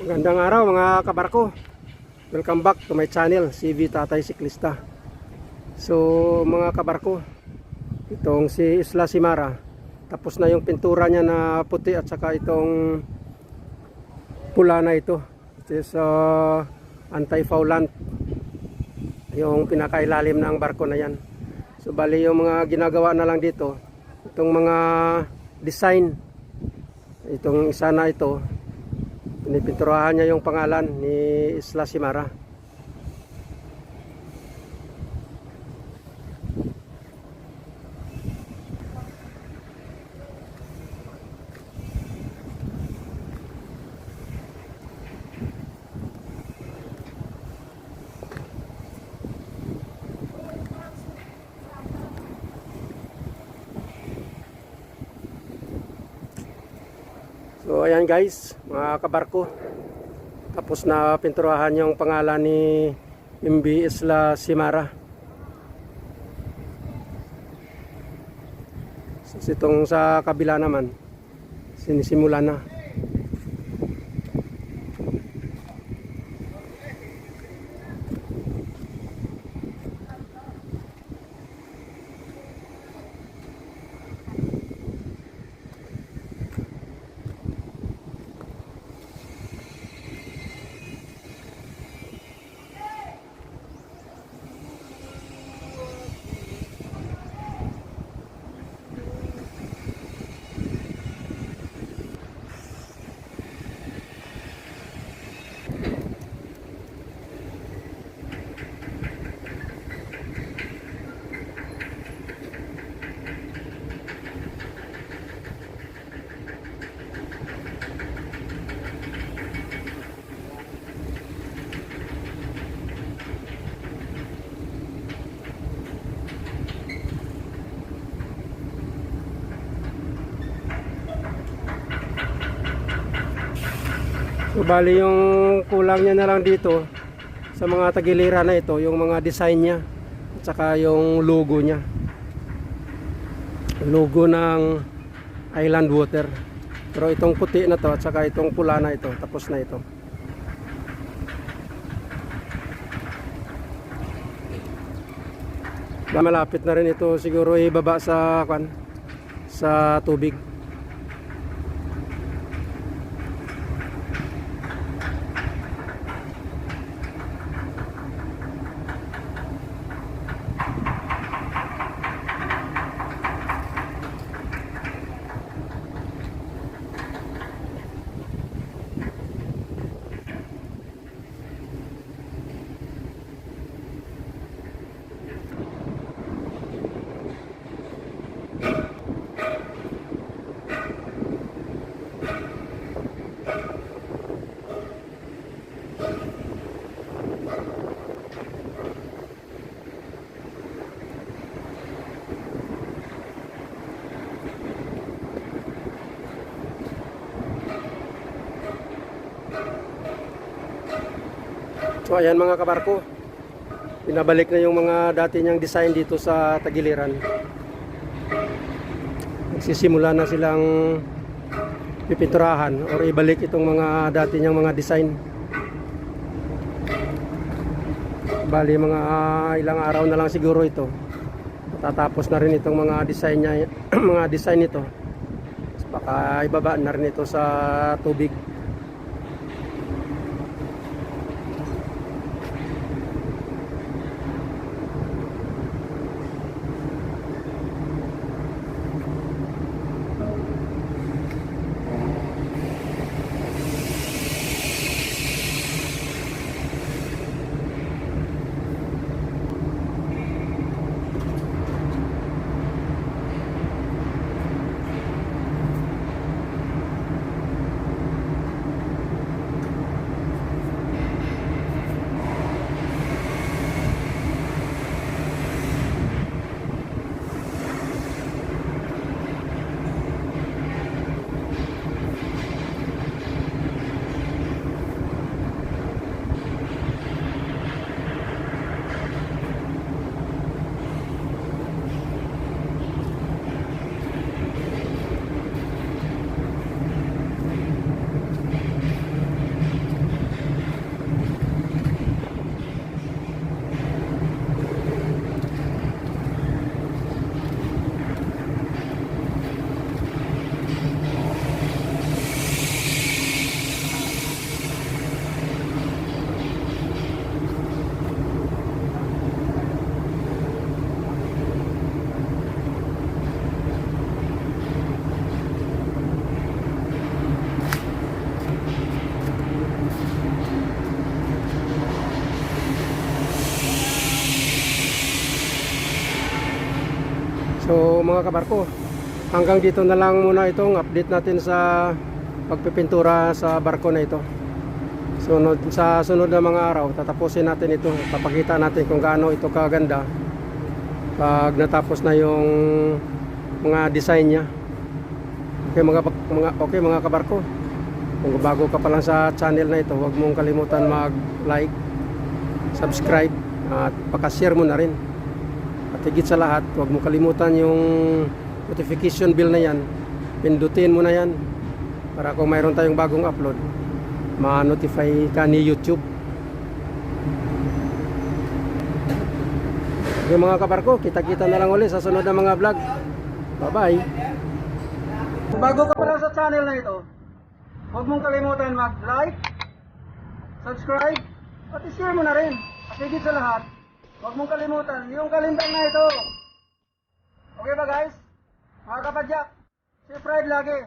Magandang araw mga kabarko. Welcome back to my channel, CV Tatay Siklista. So mga kabarko, itong si Isla Simara, tapos na yung pintura niya na puti at saka itong pula na ito. It is anti-foulant, yung pinakailalim ng barko na yan. So bali yung mga ginagawa na lang dito, itong mga design, itong isa na ito, pinipinturahan niya yung pangalan ni Isla Simara. So ayan guys, mga kabarko, tapos na pinturahan yung pangalan ni MV Isla Simara. So itong sa kabila naman, sinisimula na. So bali yung kulang niya na lang dito sa mga tagiliran na ito, yung mga design niya at saka yung logo niya, logo ng Island Water. Pero itong puti na to at saka itong pula na ito, tapos na ito. Malapit na rin ito siguro ibaba sa tubig. So ayan mga kabarko, pinabalik na yung mga dati niyang design dito sa tagiliran. Nagsisimula na silang pipinturahan or ibalik itong mga dati niyang mga design. Bali mga ilang araw na lang siguro ito, tatapos na rin itong mga design niya, mga design nito. Baka ibaba na rin ito sa tubig. So mga kabarko, hanggang dito na lang muna itong update natin sa pagpipintura sa barko na ito. Sa sunod na mga araw, tatapusin natin ito. Papakita natin kung gaano ito kaganda pag natapos na yung mga design niya. Okay mga kabarko, kung bago ka pa lang sa channel na ito, huwag mong kalimutan mag-like, subscribe, at pakashare mo na rin. At higit sa lahat, huwag mong kalimutan yung notification bell na yan. Pindutin mo na yan para kung mayroon tayong bagong upload, ma-notify ka ni YouTube. Okay mga kabarko, kita-kita na lang ulit sa sunod na mga vlog. Bye-bye. Kung bago ka pa lang sa channel na ito, huwag mong kalimutan mag-like, subscribe, at i-share mo na rin. At higit sa lahat, huwag mong kalimutan yung kalendar na ito. Okay ba guys? Mga kapadyak, si Pride lagi.